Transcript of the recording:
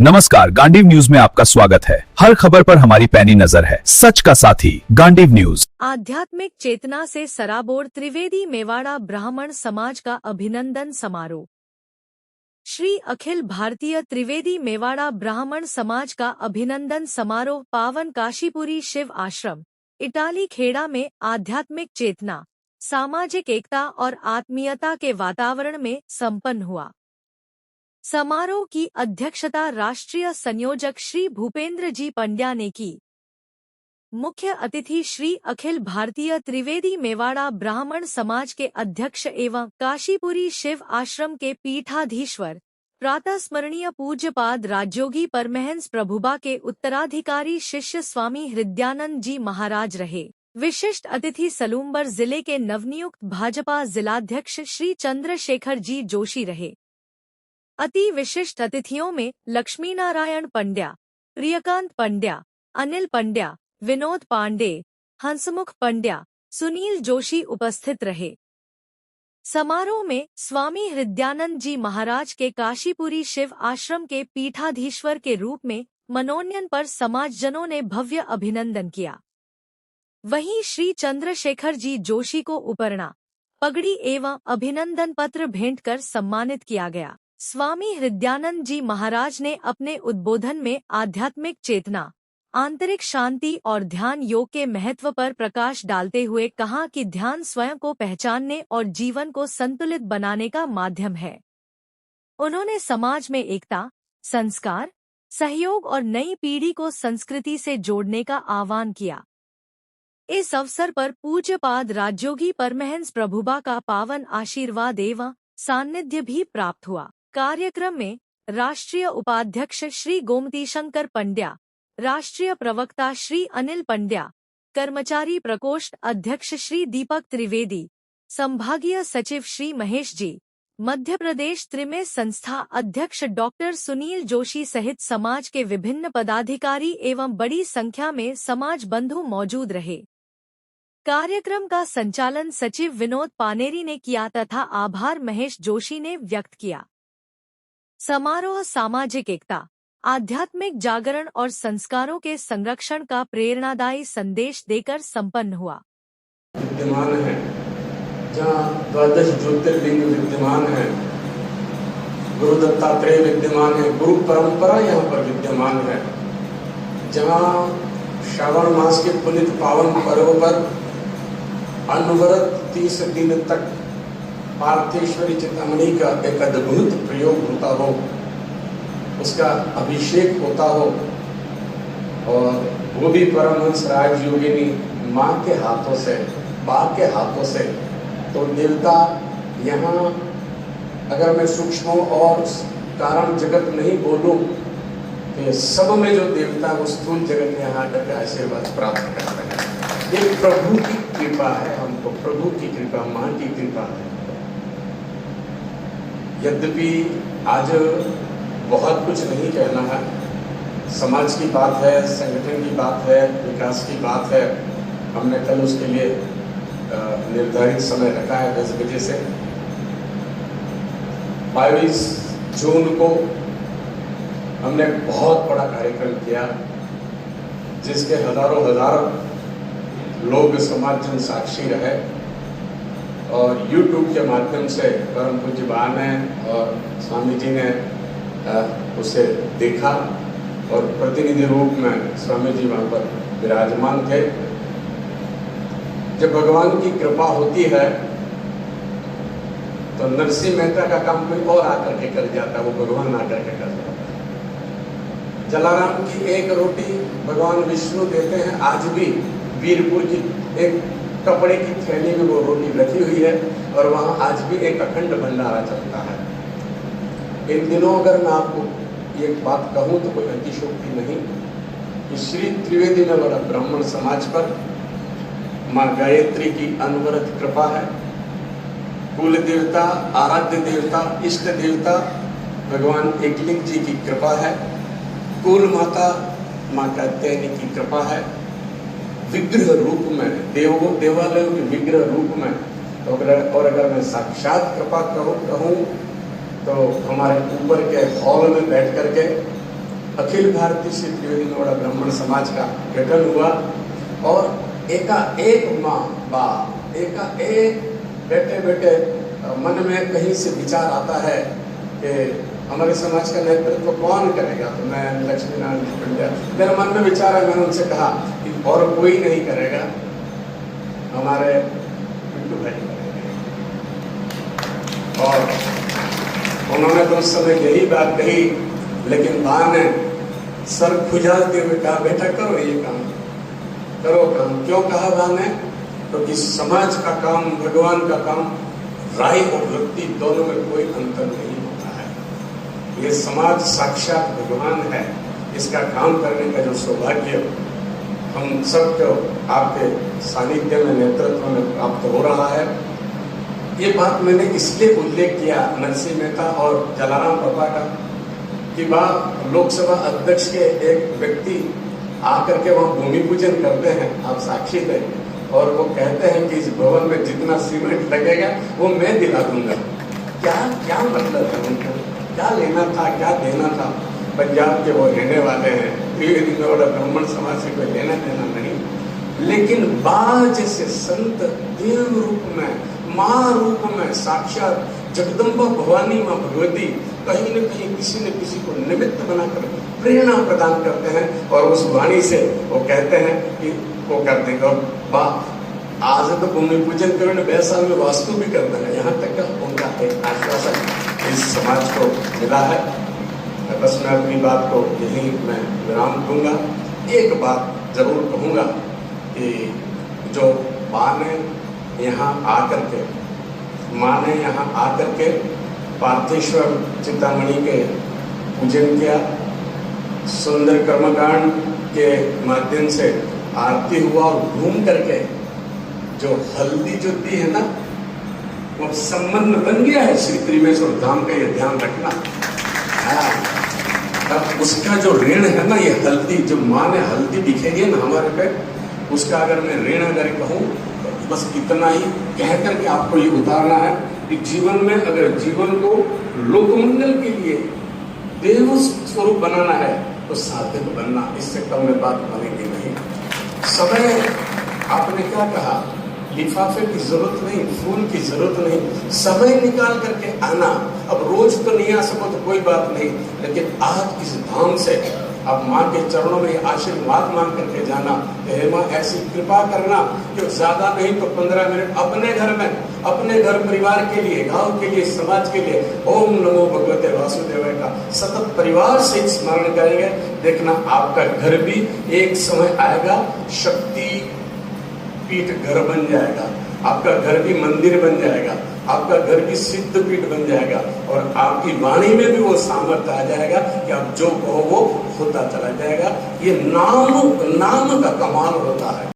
नमस्कार, गांडीव न्यूज में आपका स्वागत है। हर खबर पर हमारी पैनी नजर है, सच का साथी गांडीव न्यूज। आध्यात्मिक चेतना से सराबोर त्रिवेदी मेवाड़ा ब्राह्मण समाज का अभिनंदन समारोह। श्री अखिल भारतीय त्रिवेदी मेवाड़ा ब्राह्मण समाज का अभिनंदन समारोह पावन काशीपुरी शिव आश्रम इटाली खेड़ा में आध्यात्मिक चेतना, सामाजिक एकता और आत्मीयता के वातावरण में संपन्न हुआ। समारोह की अध्यक्षता राष्ट्रीय संयोजक श्री भूपेंद्र जी पंड्या ने की। मुख्य अतिथि श्री अखिल भारतीय त्रिवेदी मेवाड़ा ब्राह्मण समाज के अध्यक्ष एवं काशीपुरी शिव आश्रम के पीठाधीश्वर प्रातः स्मरणीय पूज्यपाद राजयोगी परमहंस प्रभुबा के उत्तराधिकारी शिष्य स्वामी हृदयानंद जी महाराज रहे। विशिष्ट अतिथि सलूम्बर जिले के नवनियुक्त भाजपा जिलाध्यक्ष श्री चंद्रशेखर जी जोशी रहे। अति विशिष्ट अतिथियों में लक्ष्मीनारायण पंड्या, प्रियकांत पंड्या, अनिल पंड्या, विनोद पांडे, हंसमुख पंड्या, सुनील जोशी उपस्थित रहे। समारोह में स्वामी हृदयानंद जी महाराज के काशीपुरी शिव आश्रम के पीठाधीश्वर के रूप में मनोनयन पर समाजजनों ने भव्य अभिनंदन किया। वहीं श्री चंद्रशेखर जी जोशी को उपरणा, पगड़ी एवं अभिनंदन पत्र भेंट कर सम्मानित किया गया। स्वामी हृदयानंद जी महाराज ने अपने उद्बोधन में आध्यात्मिक चेतना, आंतरिक शांति और ध्यान योग के महत्व पर प्रकाश डालते हुए कहा कि ध्यान स्वयं को पहचानने और जीवन को संतुलित बनाने का माध्यम है। उन्होंने समाज में एकता, संस्कार, सहयोग और नई पीढ़ी को संस्कृति से जोड़ने का आह्वान किया। इस अवसर पर पूज्यपाद राजयोगी परमहंस प्रभुबा का पावन आशीर्वाद एवं सान्निध्य भी प्राप्त हुआ। कार्यक्रम में राष्ट्रीय उपाध्यक्ष श्री गोमतीशंकर पंड्या, राष्ट्रीय प्रवक्ता श्री अनिल पंड्या, कर्मचारी प्रकोष्ठ अध्यक्ष श्री दीपक त्रिवेदी, संभागीय सचिव श्री महेश जी, मध्य प्रदेश त्रिमेय संस्था अध्यक्ष डॉक्टर सुनील जोशी सहित समाज के विभिन्न पदाधिकारी एवं बड़ी संख्या में समाज बंधु मौजूद रहे। कार्यक्रम का संचालन सचिव विनोद पानेरी ने किया तथा आभार महेश जोशी ने व्यक्त किया। समारोह सामाजिक एकता, आध्यात्मिक जागरण और संस्कारों के संरक्षण का प्रेरणादायी संदेश देकर संपन्न हुआ। विद्यमान है, जहाँ 12 ज्योतिर्लिंग विद्यमान है, गुरु दत्तात्रेय विद्यमान है, गुरु परंपरा यहाँ पर विद्यमान है, जहाँ श्रावण मास के पुनित पावन पर्व पर अनवरत 30 दिन तक पार्थेश्वरी चिंतामणि का एक अद्भुत प्रयोग होता हो, उसका अभिषेक होता हो, और वो भी परमहंस राजयोगिनी माँ के हाथों से, बाप के हाथों से। तो देवता यहाँ, अगर मैं सूक्ष्म और कारण जगत नहीं बोलूं, तो ये सब में जो देवता वो स्थूल जगत में यहाँ आकर के आशीर्वाद प्राप्त कर रहे हैं। ये प्रभु की कृपा है, हमको प्रभु की कृपा, माँ की कृपा है। यद्यपि आज बहुत कुछ नहीं कहना है, समाज की बात है, संगठन की बात है, विकास की बात है। हमने कल उसके लिए निर्धारित समय रखा है 10 बजे से। 22 जून को हमने बहुत बड़ा कार्यक्रम किया, जिसके हजारों हजार लोग समाज जन साक्षी रहे, और YouTube के माध्यम से परम पूज्य बा ने और स्वामी जी ने उसे देखा, और प्रतिनिधि रूप में स्वामी जी वहाँ पर विराजमान थे। जब भगवान की कृपा होती है तो नरसिंह मेहता का काम कोई और आकर के कर जाता, वो भगवान आकर के कर जाता। जलाराम की एक रोटी भगवान विष्णु देते हैं, आज भी वीरपुर की एक कपड़े की थैली में वो रोटी रखी हुई है, और वहाँ आज भी एक अखंड भंडारा चलता है। इन दिनों अगर मैं आपको एक बात कहूँ तो कोई अतिशोक्ति नहीं कि श्री त्रिवेदी मेवाड़ा ब्राह्मण समाज पर माँ गायत्री की अनवरत कृपा है। कुल देवता, आराध्य देवता, इष्ट देवता भगवान एकलिंग जी की कृपा है। कुल माता माँ कात्यायनी की कृपा है। विग्रह रूप में, देवालयों के विग्रह रूप में, और अगर मैं साक्षात कृपा कहूँ तो हमारे ऊपर के हॉल में बैठ करके अखिल भारतीय श्री त्रिवेदी मेवाड़ा ब्राह्मण समाज का गठन हुआ और एकाएक माँ बाप एकाएक बेटे बेटे मन में कहीं से विचार आता है कि हमारे समाज का नेतृत्व कौन करेगा। तो मैं लक्ष्मी नारायण पंड्या, मेरे मन में विचार है, मैंने उनसे कहा कि और कोई नहीं करेगा, हमारे पिंटू भाई करेंगे। और उन्होंने तो उस समय यही बात कही, लेकिन मां ने सर खुजाते हुए कहा बेटा करो ये काम, करो काम। क्यों कहा मां ने? क्योंकि समाज का काम, भगवान का काम, राय और वृत्ति दोनों में कोई अंतर नहीं होता है। ये समाज साक्षात भगवान है, इसका काम करने का जो सौभाग्य हम सबको आपके सानिध्य में, नेतृत्व में प्राप्त हो रहा है। ये बात मैंने इसलिए उल्लेख किया नरसिंह मेहता और जलाराम बाबा का कि बात लोकसभा अध्यक्ष के एक व्यक्ति आकर के वहाँ भूमि पूजन करते हैं, आप साक्षी थे, और वो कहते हैं कि इस भवन में जितना सीमेंट लगेगा वो मैं दिला दूंगा। क्या क्या मतलब है उनको? क्या लेना था, क्या देना था? पंजाब के वो रहने वाले हैं, त्रिवेदी मेवाड़ा ब्राह्मण समाज से कोई लेना देना नहीं। लेकिन बा जैसे संत देव रूप में, माँ रूप में, साक्षात जगदम्बा भवानी माँ भगवती कहीं न कहीं किसी न किसी को निमित्त बनाकर प्रेरणा प्रदान करते हैं, और उस वाणी से वो कहते हैं कि वो कर देंगे। और आज तो भूमि पूजन करें, 20 साल में वास्तु भी कर देना, यहाँ तक का उनका एक आश्वासन इस समाज को मिला है। बस मैं अपनी बात को यही मैं विराम दूंगा। एक बात जरूर कहूँगा कि जो माँ ने यहाँ आकर के पार्थेश्वर चिंतामणि के पूजन किया, सुंदर कर्मकांड के माध्यम से आरती हुआ, और घूम करके जो हल्दी जो दी है ना, वो संबंध बन गया है श्री त्रिवेश्वर धाम का, ये ध्यान रखना। अब उसका जो ऋण है ना, ये हल्दी जो माँ ने हल्दी दिखेगी ना हमारे पे, उसका अगर मैं ऋण अगर कहूँ तो बस इतना ही कह करके आपको ये उतारना है कि जीवन में अगर जीवन को लोकमंगल के लिए देव स्वरूप बनाना है तो साधक बनना, इससे कम में बात बनेगी नहीं। समय आपने क्या कहा, लिफाफे की जरूरत नहीं, फूल की जरूरत नहीं, समय निकाल करके आना। अब रोज तो नहीं आ सको तो कोई बात नहीं, लेकिन आज इस धाम से अब माँ के चरणों में आशीर्वाद मांग करके जाना। हे माँ ऐसी कृपा करना कि ज्यादा नहीं तो 15 मिनट अपने घर में, अपने घर परिवार के लिए, गांव के लिए, समाज के लिए ओम नमो भगवते वासुदेवाय का सतत परिवार से स्मरण करेंगे। देखना आपका घर भी एक समय आएगा शक्ति पीठ घर बन जाएगा, आपका घर भी मंदिर बन जाएगा, आपका घर भी सिद्ध पीठ बन जाएगा, और आपकी वाणी में भी वो सामर्थ्य आ जाएगा कि आप जो कहो वो होता चला जाएगा। ये नाम का कमाल होता है।